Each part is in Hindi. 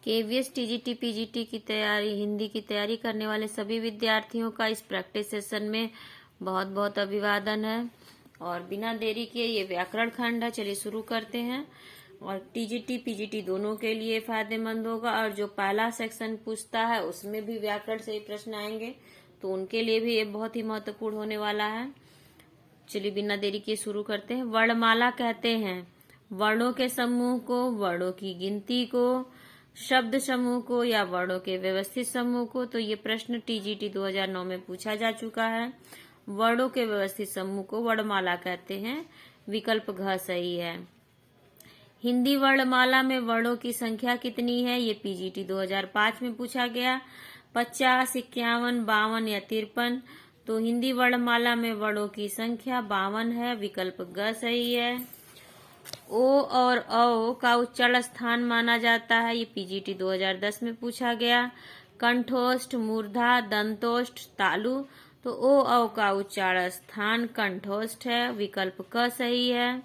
केवीएस टीजीटी पीजीटी की तैयारी, हिंदी की तैयारी करने वाले सभी विद्यार्थियों का इस प्रैक्टिस सेशन में बहुत बहुत अभिवादन है। और बिना देरी के ये व्याकरण खंड है, चलिए शुरू करते हैं। और टीजीटी पीजीटी दोनों के लिए फायदेमंद होगा, और जो पहला सेक्शन पूछता है उसमें भी व्याकरण से ही प्रश्न आएंगे, तो उनके लिए भी ये बहुत ही महत्वपूर्ण होने वाला है। चलिए बिना देरी के शुरू करते हैं। वर्णमाला कहते हैं वर्णों के समूह को, वर्णों की गिनती को, शब्द समूह को या वर्णों के व्यवस्थित समूह को। तो ये प्रश्न टीजीटी 2009 में पूछा जा चुका है। वर्णों के व्यवस्थित समूह को वर्णमाला कहते हैं। विकल्प घ सही है। हिंदी वर्णमाला में वर्णों की संख्या कितनी है? ये पीजीटी 2005 में पूछा गया। 50, 51, 52 या 53। तो हिंदी वर्णमाला में वर्णों की संख्या 52 है। विकल्प ग सही है। ओ और औ का उच्चारण स्थान माना जाता है। ये पीजीटी 2010 में पूछा गया। कंठोष्ठ, मूर्धा, दंतोष्ठ, तालु। तो ओ औ का उच्चारण स्थान कंठोष्ठ है। विकल्प क सही है।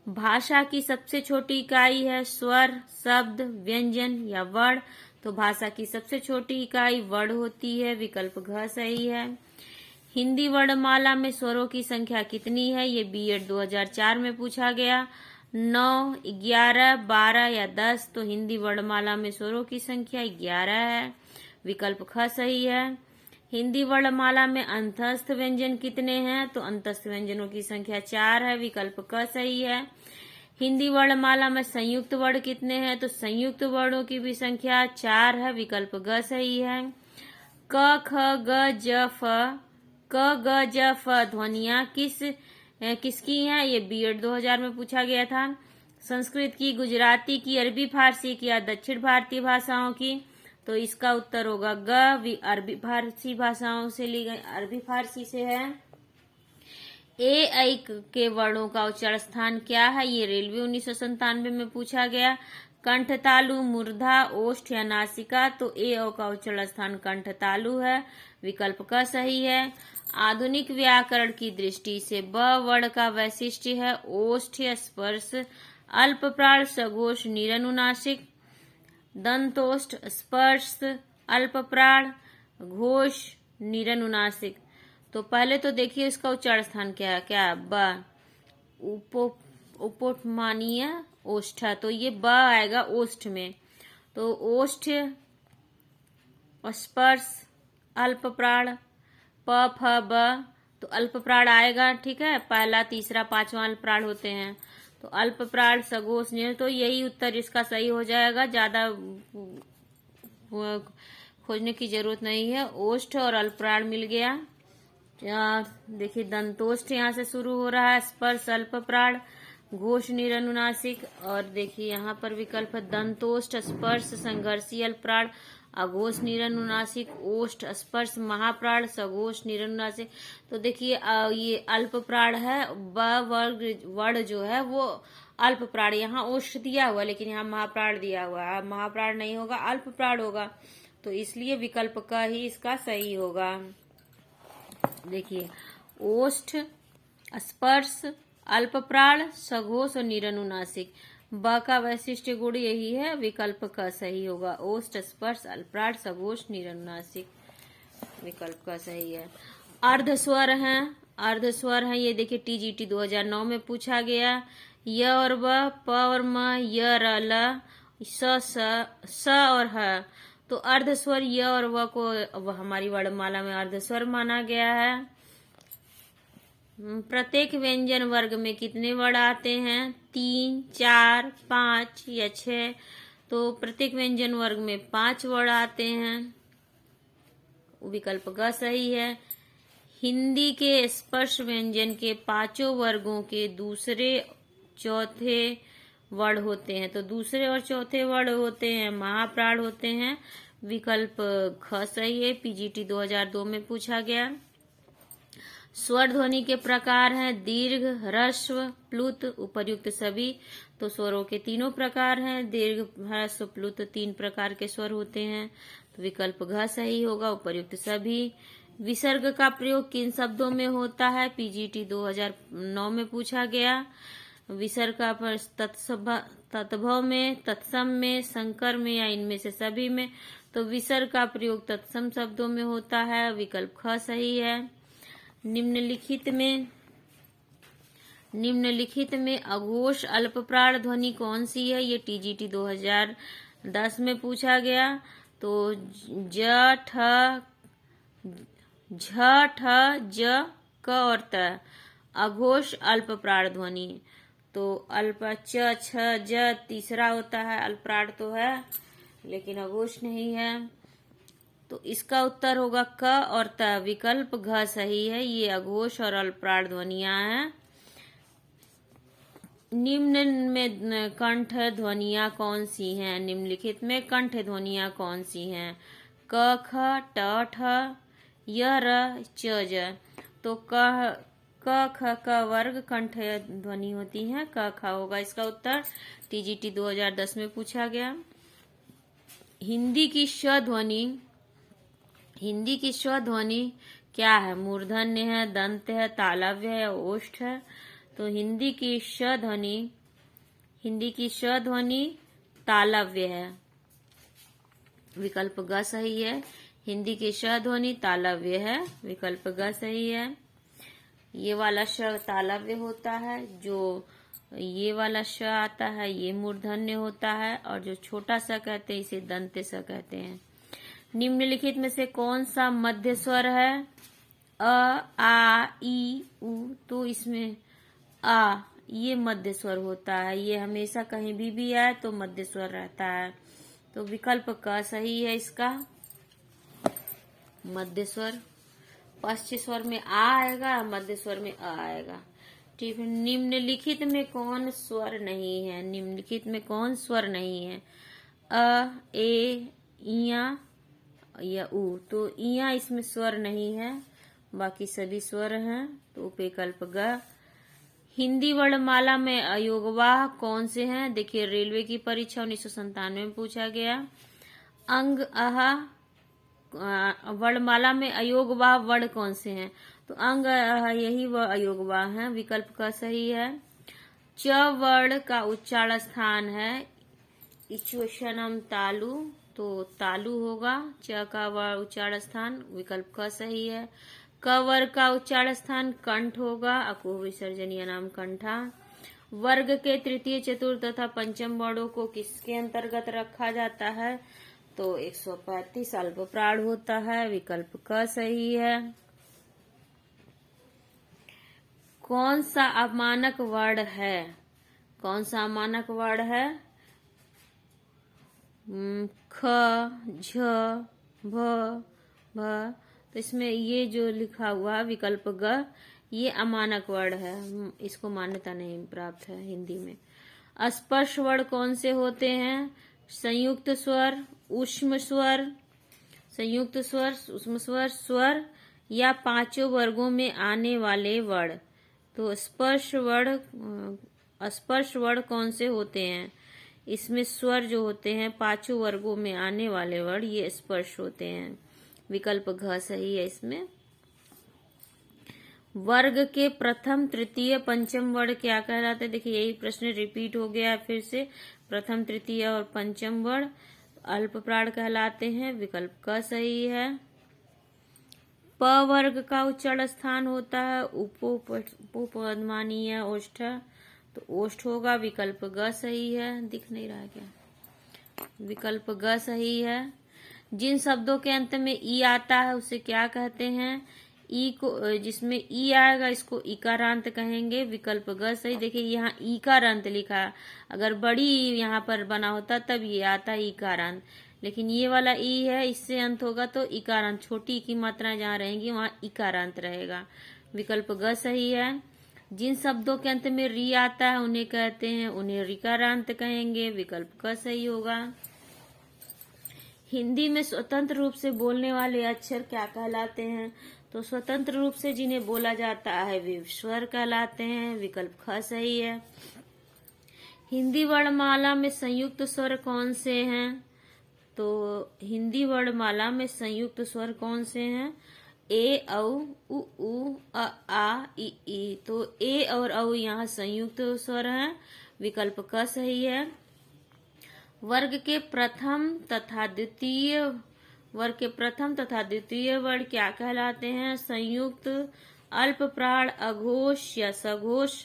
भाषा की सबसे छोटी इकाई है स्वर, शब्द, व्यंजन या वर्ण। तो भाषा की सबसे छोटी इकाई वर्ण होती है। विकल्प घ सही है। हिंदी वर्णमाला में स्वरों की संख्या कितनी है? ये बीएड 2004 में पूछा गया। 9, 11, 12 या 10। तो हिंदी वर्णमाला में स्वरों की संख्या 11 है। विकल्प ख सही है। हिंदी वर्णमाला में अंतस्थ व्यंजन कितने हैं? तो अंतस्थ व्यंजनों की संख्या 4 है। विकल्प क सही है। हिंदी वर्णमाला में संयुक्त वर्ण कितने हैं? तो संयुक्त वर्णों की भी संख्या 4 है। विकल्प ग सही है। क, ख, ग, ज, फ। क, ग, ज, फ ध्वनियां किसकी हैं? ये बीएड 2000 में पूछा गया था। संस्कृत की, गुजराती की, अरबी फारसी की या दक्षिण भारतीय भाषाओं की। तो इसका उत्तर होगा ग। अरबी फारसी भाषाओं से ली गई, अरबी फारसी से है। ए ऐ के वर्णों का उच्चारण स्थान क्या है? ये रेलवे 1997 में पूछा गया। कंठ तालु, मूर्धा, ओष्ठ या नासिका। तो ए औ का उच्चारण स्थान कंठ तालु है। विकल्प क सही है। आधुनिक व्याकरण की दृष्टि से ब वर्ण का वैशिष्ट्य है ओष्ठ स्पर्श, अल्प प्राण, सघोष, निरनुनासिक, दंतोष्ठ, स्पर्श, अल्प प्राण, घोष, निरनुनासिक। तो पहले तो देखिए इसका उच्चारण स्थान क्या है? क्या ब उपोष्मानीय ओष्ठ। तो ये ब आएगा ओष्ठ में। तो ओष्ठ, स्पर्श, अल्प प्राण, प फ ब। तो अल्प प्राण आएगा, ठीक है। पहला, तीसरा, पांचवा अल्प प्राण होते हैं। तो अल्प प्राण, सघोष, निर। तो यही उत्तर इसका सही हो जाएगा। ज्यादा खोजने की जरूरत नहीं है। ओष्ठ और अल्प प्राण मिल गया। देखिए दंतोष्ठ यहाँ से शुरू हो रहा है। स्पर्श, अल्प प्राण, घोष, निरनुनासिक। और देखिए यहाँ पर विकल्प है दंतोष्ठ, स्पर्श, संघर्षी, अल्प प्राण, अघोष, निरनुनासिक, ओष्ठ, स्पर्श, महाप्राण, सघोष, निरनुनासिक। तो देखिए ये अल्प प्राण है। ब वर्ग वर्ण जो है वो अल्प प्राण, यहाँ ओष्ठ दिया हुआ लेकिन यहाँ महाप्राण दिया हुआ है। महाप्राण नहीं होगा, अल्प प्राण होगा। तो इसलिए विकल्प का ही इसका सही होगा। देखिए ओष्ठ, स्पर्श, अल्प प्राण, सघोष और निरनुनासिक। ब का वैशिष्ट्य गुण यही है। विकल्प का सही होगा। ओष्ठ, स्पर्श, अल्प प्राण, सघोष, निरनुनासिक। विकल्प का सही है। अर्धस्वर हैं, अर्धस्वर हैं। ये देखिए टीजीटी 2009 में पूछा गया। य और व, प और म, य, र, ल, स और ह। तो अर्धस्वर य और व को हमारी वर्णमाला में अर्धस्वर माना गया है। प्रत्येक व्यंजन वर्ग में कितने वर्ण आते हैं? 3, 4, 5 या 6। तो प्रत्येक व्यंजन वर्ग में 5 वर्ण आते हैं। विकल्प ग सही है। हिंदी के स्पर्श व्यंजन के 5 वर्गों के दूसरे चौथे वर्ण होते हैं। तो दूसरे और चौथे वर्ण होते हैं महाप्राण होते हैं। विकल्प ख सही है। पीजीटी 2002 में पूछा गया। स्वर ध्वनि के प्रकार हैं दीर्घ, ह्रस्व, प्लुत, उपर्युक्त सभी। तो स्वरों के तीनों प्रकार हैं। दीर्घ, ह्रस्व, प्लुत 3 प्रकार के स्वर होते हैं। तो विकल्प घ सही होगा। उपर्युक्त सभी। विसर्ग का प्रयोग किन शब्दों में होता है? पीजीटी 2009 में पूछा गया। विसर्ग का तद्भव में, तत्सम में, संकर में या इनमें से सभी में। तो विसर्ग का प्रयोग तत्सम शब्दों में होता है, विकल्प ख सही है। निम्नलिखित में अघोष अल्पप्राण ध्वनि कौन सी है? ये टीजीटी 2010 में पूछा गया। तो ज, ठ, झ, ठ, ज, क और त अघोष अल्पप्राण ध्वनि। तो अल्प च, छ, ज तीसरा होता है, अल्पप्राण तो है लेकिन अघोष नहीं है। तो इसका उत्तर होगा क और त, विकल्प घ सही है। ये अघोष और अल्पप्राण ध्वनियां हैं। निम्न में कंठ ध्वनियां कौन सी हैं? निम्नलिखित में कंठ ध्वनियां कौन सी हैं? क, ख, ट, ठ, य, र, च, ज। तो क, ख का वर्ग कंठ ध्वनि होती है, क ख होगा इसका उत्तर। टीजीटी 2010 में पूछा गया। हिंदी की श ध्वनि क्या है? मूर्धन्य है, दंत है, तालव्य है, ओष्ठ है। तो हिंदी की श ध्वनि तालव्य है, विकल्प ग सही है। हिंदी की श ध्वनि तालव्य है, विकल्प ग सही है। ये वाला श तालव्य होता है, जो ये वाला श आता है ये मूर्धन्य होता है, और जो छोटा सा कहते हैं इसे दंत्य स कहते हैं। निम्नलिखित में से कौन सा मध्य स्वर है? अ, आ, ई, उ। तो इसमें आ ये मध्य स्वर होता है, ये हमेशा कहीं भी आए तो मध्य स्वर रहता है। तो विकल्प क सही है इसका, मध्य स्वर। पश्च स्वर में आ आएगा, मध्य स्वर में अ आएगा। ठीक है। निम्नलिखित में कौन स्वर नहीं है? निम्नलिखित में कौन स्वर नहीं है? अ, ए, इया या उ। तो इया इसमें स्वर नहीं है, बाकी सभी स्वर हैं। तो विकल्प ग। हिंदी वर्णमाला में अयोगवाह कौन से हैं? देखिए, रेलवे की परीक्षा 1997 में पूछा गया। अंग, अह वर्णमाला में अयोगवाह वर्ण कौन से हैं? तो अंग, अह यही अयोगवाह हैं, विकल्प का सही है। च वर्ण का उच्चारण स्थान है इच्वशनम तालु, तो तालु होगा च का उच्चारण स्थान, विकल्प का सही है। क वर्ग का उच्चारण स्थान कंठ होगा, अकुह विसर्जनीय नाम कंठा। वर्ग के तृतीय, चतुर्थ तथा पंचम वर्णों को किसके अंतर्गत रखा जाता है? तो 135 अल्पप्राण होता है, विकल्प क सही है। कौन सा अमानक वर्ण है? कौन सा अमानक वर्ण है? ख, झ, भ, भ। तो इसमें ये जो लिखा हुआ विकल्प ग ये अमानक वर्ण है, इसको मान्यता नहीं प्राप्त है हिंदी में। स्पर्श वर्ण कौन से होते हैं? संयुक्त स्वर, ऊष्म स्वर, संयुक्त स्वर, ऊष्म स्वर, स्वर या पांचों वर्गों में आने वाले वर्ण। तो स्पर्श वर्ण कौन से होते हैं? इसमें स्वर जो होते हैं पांचों वर्गों में आने वाले वर्ण ये स्पर्श होते हैं, विकल्प घ सही है इसमें। वर्ग के प्रथम, तृतीय, पंचम वर्ण क्या कहलाते हैं? देखिए, यही प्रश्न रिपीट हो गया है फिर से। प्रथम, तृतीय और पंचम वर्ण अल्पप्राण कहलाते हैं, विकल्प क सही है। प वर्ग का उच्चारण स्थान होता है उपपदमानीय ओष्ठ, तो ओष्ठ होगा, विकल्प ग सही है। दिख नहीं रहा है क्या? विकल्प ग सही है। जिन शब्दों के अंत में ई आता है उसे क्या कहते हैं? ई को, जिसमें ई आएगा इसको इकारांत कहेंगे, विकल्प ग सही। देखिए, यहाँ इकारांत लिखा है, अगर बड़ी ई यहाँ पर बना होता तब ये आता है इकारांत, लेकिन ये वाला ई है, इससे अंत होगा तो इकारांत, छोटी की मात्राएं जहाँ रहेंगी वहाँ इकारांत रहेगा, विकल्प ग सही है। जिन शब्दों के अंत में री आता है उन्हें कहते हैं, उन्हें ऋकारांत कहेंगे, विकल्प क सही होगा। हिंदी में स्वतंत्र रूप से बोलने वाले अक्षर क्या कहलाते हैं? तो स्वतंत्र रूप से जिन्हें बोला जाता है वे स्वर कहलाते हैं, विकल्प ख सही है। हिंदी वर्णमाला में संयुक्त स्वर कौन से हैं? तो हिंदी वर्णमाला में संयुक्त स्वर कौन से हैं? ए, औ, उ, अ, आ, इ, ई। तो ए और औ यहाँ संयुक्त स्वर हैं, विकल्प क सही है। वर्ग के प्रथम तथा द्वितीय वर्ण क्या कहलाते हैं? संयुक्त, अल्प प्राण, अघोष या सघोष।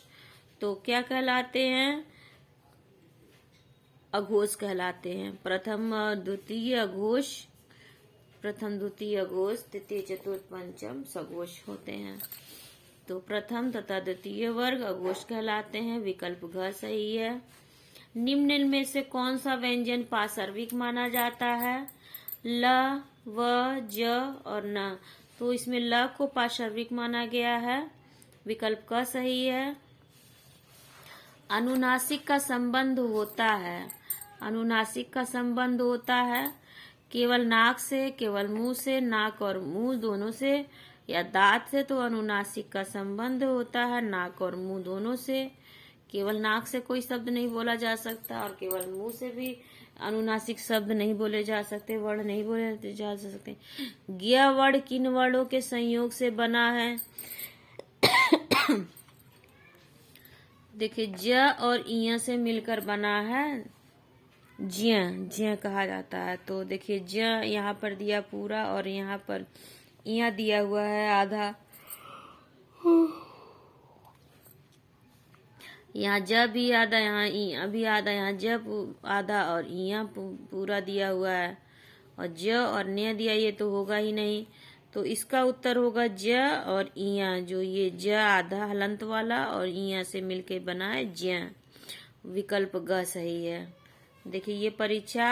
तो क्या कहलाते हैं? अघोष कहलाते हैं। प्रथम द्वितीय अघोष, तृतीय चतुर्थ पंचम सघोष होते हैं। तो प्रथम तथा द्वितीय वर्ग अघोष कहलाते हैं। विकल्प घ सही है। निम्न में से कौन सा व्यंजन पार्श्विक माना जाता है? ल, व, ज और न। तो इसमें ल को पार्श्विक माना गया है। विकल्प क सही है। अनुनासिक का संबंध होता है केवल नाक से, केवल मुंह से, नाक और मुंह दोनों से, या दांत से। तो अनुनासिक का संबंध होता है नाक और मुंह दोनों से। केवल नाक से कोई शब्द नहीं बोला जा सकता और केवल मुंह से भी अनुनासिक शब्द नहीं बोले जा सकते, वर्ण नहीं बोले जा सकते। ज्ञ वर्ण किन वर्णों के संयोग से बना है? देखिए, ज और इया से मिलकर बना है ज्य कहा जाता है। तो देखिए, ज यहाँ पर दिया पूरा और यहाँ पर इया दिया हुआ है आधा। यहाँ ज भी आधा, यहाँ इया भी आधा, यहाँ ज आधा और इया पूरा दिया हुआ है और ज और न दिया, ये तो होगा ही नहीं। तो इसका उत्तर होगा ज और इया। जो ये ज आधा हलंत वाला और इया से मिलके बना है ज्य। विकल्प ग सही है। देखिए, ये परीक्षा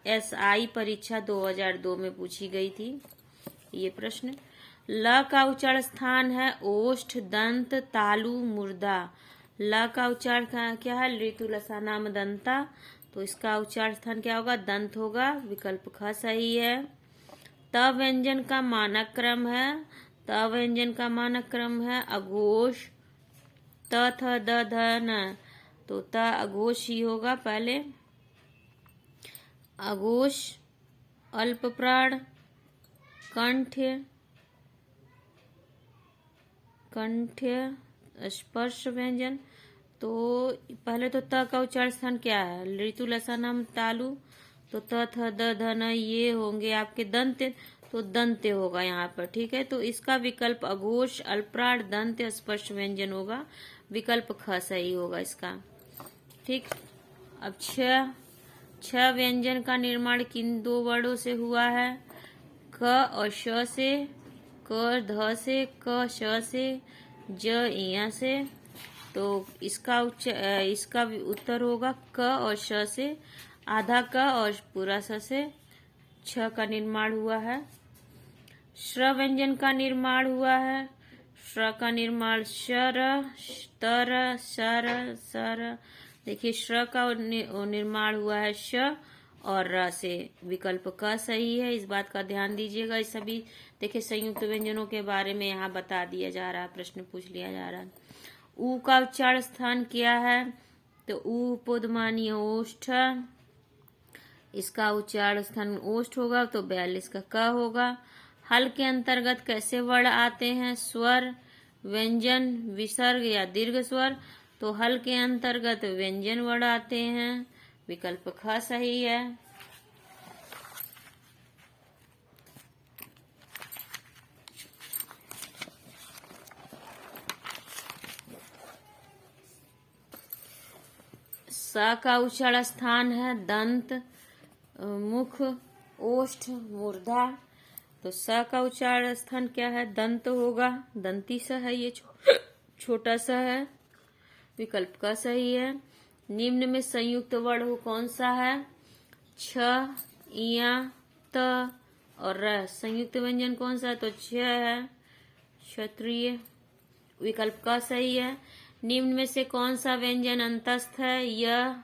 SI परीक्षा 2002 में पूछी गई थी ये प्रश्न। ल का उच्चारण स्थान है ओष्ठ, दंत, तालु, मूर्धा। ल का उच्चारण क्या है? ऋतु लसा नाम दंता। तो इसका उच्चारण स्थान क्या होगा? दंत होगा। विकल्प ख सही है। त व्यंजन का मानक क्रम है अघोष, त, थ, द, ध, न। तो त अघोष ही होगा पहले। अघोष, अल्प प्राण, कंठ्य, स्पर्श व्यंजन। तो पहले तो त का उच्चारण स्थान क्या है? ऋतु लसा नाम तालु। तो त, थ, द, ध, न ये होंगे आपके दंत। तो दंत्य होगा यहाँ पर। ठीक है, तो इसका विकल्प अघोष, अल्पप्राण, दंत्य, स्पर्श व्यंजन होगा। विकल्प ख सही होगा इसका। ठीक, अब छ व्यंजन का निर्माण किन दो वर्णों से हुआ है? क और श से, क ध से, क श से, ज इया से। तो इसका उत्तर होगा क और श से, आधा क और पूरा स से छ का निर्माण हुआ है। श्र व्यंजन का निर्माण हुआ है। श्र का निर्माण शर, तर, सर, सर। देखिए, श्र का निर्माण हुआ है श और र से। विकल्प क सही है। इस बात का ध्यान दीजिएगा। इस सभी देखिए संयुक्त व्यंजनों के बारे में यहाँ बता दिया जा रहा है, प्रश्न पूछ लिया जा रहा है। ऊ का उच्चारण स्थान क्या है? तो ऊ उपध्मानीय ओष्ठ, इसका उच्चारण स्थान ओष्ठ होगा। तो 42 का क होगा। हल के अंतर्गत कैसे वर्ण आते हैं? स्वर, व्यंजन, विसर्ग या दीर्घ स्वर। तो हल के अंतर्गत व्यंजन वर्ण आते हैं। विकल्प ख सही है। स का उच्चारण स्थान है दंत, मुख, ओष्ठ, मूर्धा। तो स का उच्चारण स्थान क्या है? दंत होगा। दंती स है, ये छोटा सा है। विकल्प का सही है। निम्न में संयुक्त वर्ण कौन सा है? छ, इया, त और र। संयुक्त व्यंजन कौन सा है? तो छ है, क्षत्रिय। विकल्प का सही है। निम्न में से कौन सा व्यंजन अंतस्थ है? य,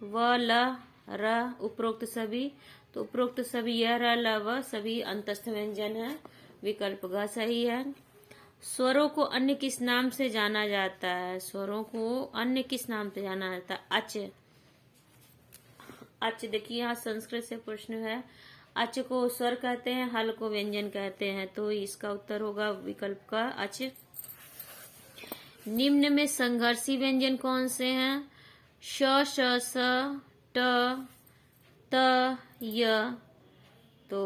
व, ल, र। उपरोक्त सभी। तो उपरोक्त सभी य, र, ल, व सभी अंतस्थ व्यंजन है। विकल्प ग सही है। स्वरों को अन्य किस नाम से जाना जाता है? स्वरों को अन्य किस नाम से जाना जाता है? अच। अच, देखिए यहाँ संस्कृत से प्रश्न है। अच को स्वर कहते हैं, हल को व्यंजन कहते हैं। तो इसका उत्तर होगा विकल्प का अच। निम्न में संघर्षी व्यंजन कौन से हैं? श श स ट त य। तो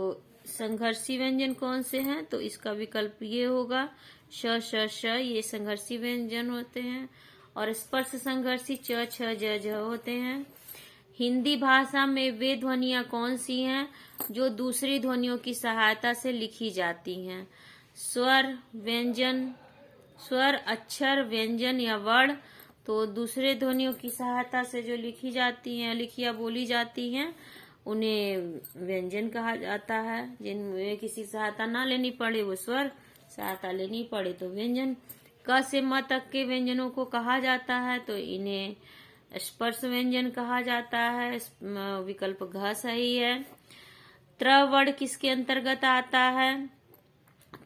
संघर्षी व्यंजन कौन से हैं? तो इसका विकल्प ये होगा श श श, ये संघर्षी व्यंजन होते हैं। और स्पर्श संघर्षी च छ ज झ होते हैं। हिंदी भाषा में वे ध्वनियां कौन सी हैं जो दूसरी ध्वनियों की सहायता से लिखी जाती हैं? स्वर, व्यंजन, स्वर, अक्षर, व्यंजन या वर्ण। तो दूसरे ध्वनियों की सहायता से जो लिखी जाती हैं, लिखी या बोली जाती हैं, उन्हें व्यंजन कहा जाता है। जिनमें किसी सहायता ना लेनी पड़े वो स्वर, सहायता लेनी पड़े तो व्यंजन। क से म तक के व्यंजनों को कहा जाता है तो इन्हें स्पर्श व्यंजन कहा जाता है। विकल्प घ सही है। त्र वर्ण किसके अंतर्गत आता है?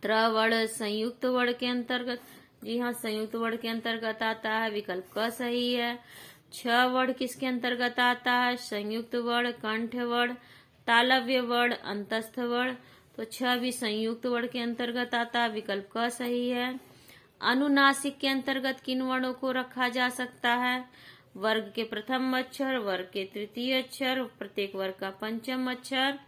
त्र वर्ण संयुक्त वर्ण के अंतर्गत, जी हाँ, संयुक्त वर्ण के अंतर्गत आता है। विकल्प क सही है। छ वर्ण किसके अंतर्गत आता है? संयुक्त वर्ण, कंठ वर्ण, तालव्य वर्ण, अंतस्थ वर्ण। तो छ भी संयुक्त वर्ण के अंतर्गत आता है। विकल्प क सही है। अनुनासिक के अंतर्गत किन वर्णों को रखा जा सकता है? वर्ग के प्रथम अक्षर, वर्ग के तृतीय अक्षर, प्रत्येक वर्ग का पंचम अक्षर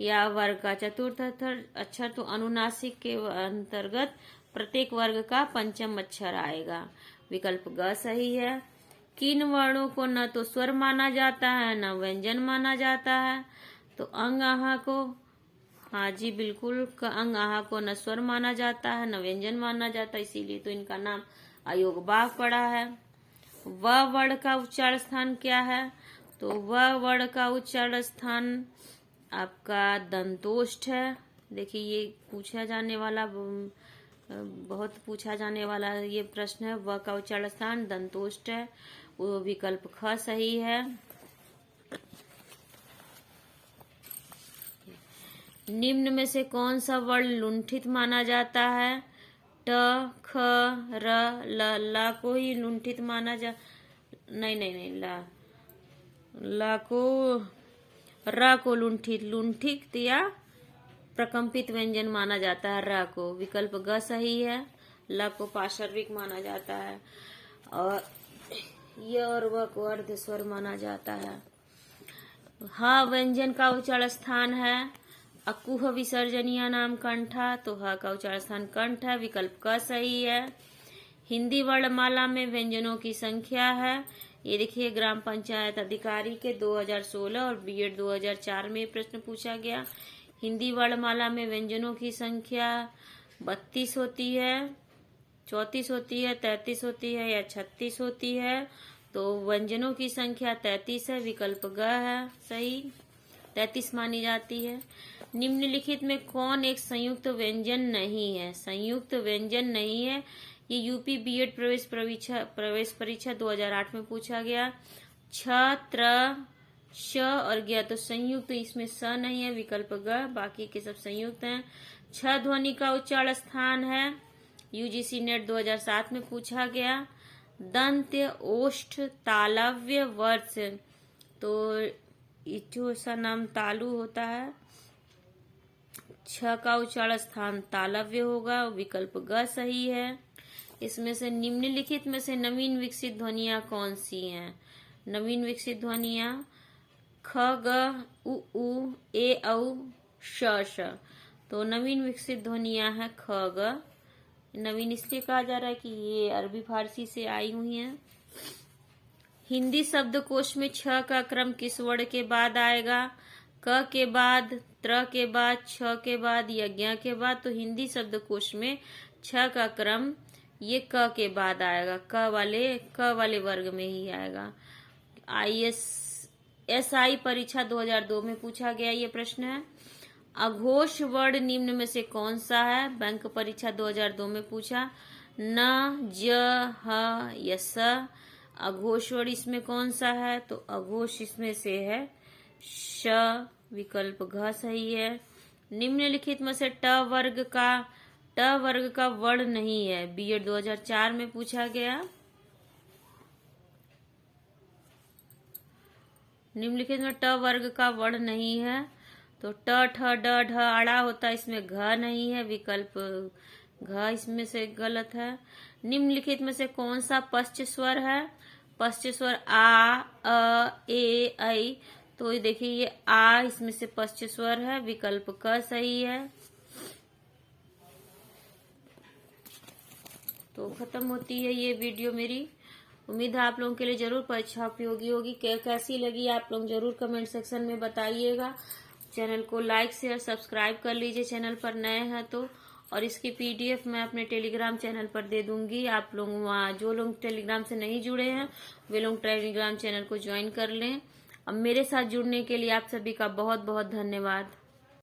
या वर्ग का चतुर्थ अक्षर। तो अनुनासिक के अंतर्गत प्रत्येक वर्ग का पंचम अक्षर आएगा। विकल्प ग सही है। किन वर्णों को न तो स्वर माना जाता है न व्यंजन माना जाता है? तो अंग आहा को, हाँ जी बिल्कुल, अंग आहा को न स्वर माना जाता है न व्यंजन माना जाता है, इसीलिए तो इनका नाम अयोग बाग पड़ा है। व वर्ण का उच्चारण स्थान क्या है? तो व वर्ण का उच्चारण स्थान आपका दंतोष्ठ है। देखिए ये पूछा जाने वाला, बहुत पूछा जाने वाला ये प्रश्न है। व का उच्चारण स्थान दंतोष्ठ है। वो विकल्प ख सही है। निम्न में से कौन सा वर्ण लुंठित माना जाता है? ट, ख, र, ल। ला को ही लुंठित माना जा, नहीं, ला को, र को लुंठित या प्रकंपित व्यंजन माना जाता है र को। विकल्प ग सही है। ल को पार्श्विक माना जाता है और य और व को अर्ध स्वर माना जाता है। ह व्यंजन का उच्चारण स्थान है अकुह विसर्जनीय नाम कंठा। तो ह का उच्चारण स्थान कंठ है। विकल्प क सही है। हिंदी वर्णमाला में व्यंजनों की संख्या है, ये देखिए ग्राम पंचायत अधिकारी के 2016 और बीएड 2004 में प्रश्न पूछा गया। हिंदी वर्णमाला में व्यंजनों की संख्या 32 होती है, 34 होती है, 33 होती है या 36 होती है। तो व्यंजनों की संख्या 33 है। विकल्प ग है सही, 33 मानी जाती है। निम्नलिखित में कौन एक संयुक्त व्यंजन नहीं है? संयुक्त व्यंजन नहीं है, ये यूपी बीएड प्रवेश परीक्षा 2008 में पूछा गया। छ, त्र, श और ज्ञ, तो संयुक्त इसमें स नहीं है। विकल्प ग, बाकी के सब संयुक्त हैं। छ ध्वनि का उच्चारण स्थान है, यूजीसी नेट 2007 में पूछा गया। दंत्य, ओष्ठ, तालव्य, वर्ष, तो इचो सा नाम तालु होता है। छ का उच्चारण स्थान तालव्य होगा। विकल्प ग सही है। इसमें से निम्नलिखित में से नवीन विकसित ध्वनियां कौन सी हैं? नवीन विकसित ध्वनियां ख, ग, उ, ए, औ, श, श। तो नवीन विकसित ध्वनियां हैं ख, ग। नवीन इसलिए कहा जा रहा है कि ये अरबी फारसी से आई हुई हैं। हिंदी शब्दकोश में छ का क्रम किस वर्ण के बाद आएगा? क के बाद, त्र के बाद, छ के बाद या ज्ञ के बाद? तो हिंदी शब्दकोश में छ का क्रम ये क के बाद आएगा। क वाले वर्ग में ही आएगा। एसआई परीक्षा 2002 में पूछा गया ये प्रश्न है। अघोष वर्ण निम्न में से कौन सा है? बैंक परीक्षा 2002 में पूछा। न, ज, ह या स। अघोष वर्ण इसमें कौन सा है? तो अघोष इसमें से है श। विकल्प घ सही है। निम्नलिखित में से ट वर्ग का वर्ण नहीं है, बीएड 2004 में पूछा गया। निम्नलिखित में ट वर्ग का वर्ण नहीं है, तो ट, ठ, ड, ढ, अड़ा होता है, इसमें घ नहीं है। विकल्प घ इसमें से गलत है। निम्नलिखित में से कौन सा पश्च स्वर है? पश्च स्वर आ, ए, ऐ। तो देखिए ये आ, इसमें से पश्च स्वर है, विकल्प क सही है। तो खत्म होती है ये वीडियो मेरी। उम्मीद है आप लोगों के लिए जरूर परीक्षा उपयोगी होगी। कैसी लगी आप लोग जरूर कमेंट सेक्शन में बताइएगा। चैनल को लाइक शेयर सब्सक्राइब कर लीजिए चैनल पर नए हैं तो। और इसकी पीडीएफ मैं अपने टेलीग्राम चैनल पर दे दूंगी। आप लोग वहाँ, जो लोग टेलीग्राम से नहीं जुड़े हैं वे लोग टेलीग्राम चैनल को ज्वाइन कर लें। अब मेरे साथ जुड़ने के लिए आप सभी का बहुत बहुत धन्यवाद।